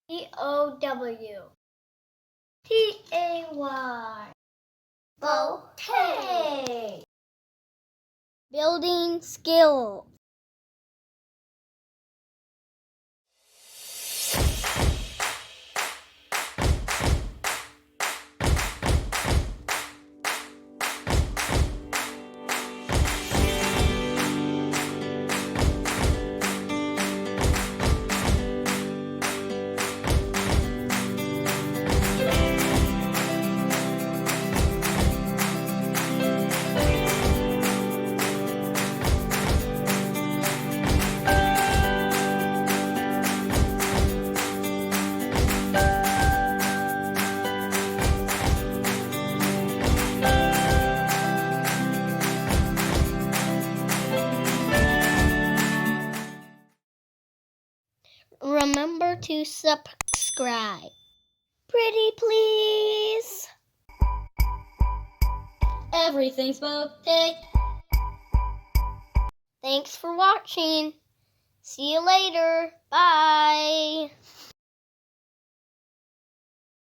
B-O-W. T-A-Y. Bouquet. Building skill. Remember to subscribe. Pretty please. Everything's okay. Thanks for watching. See you later. Bye.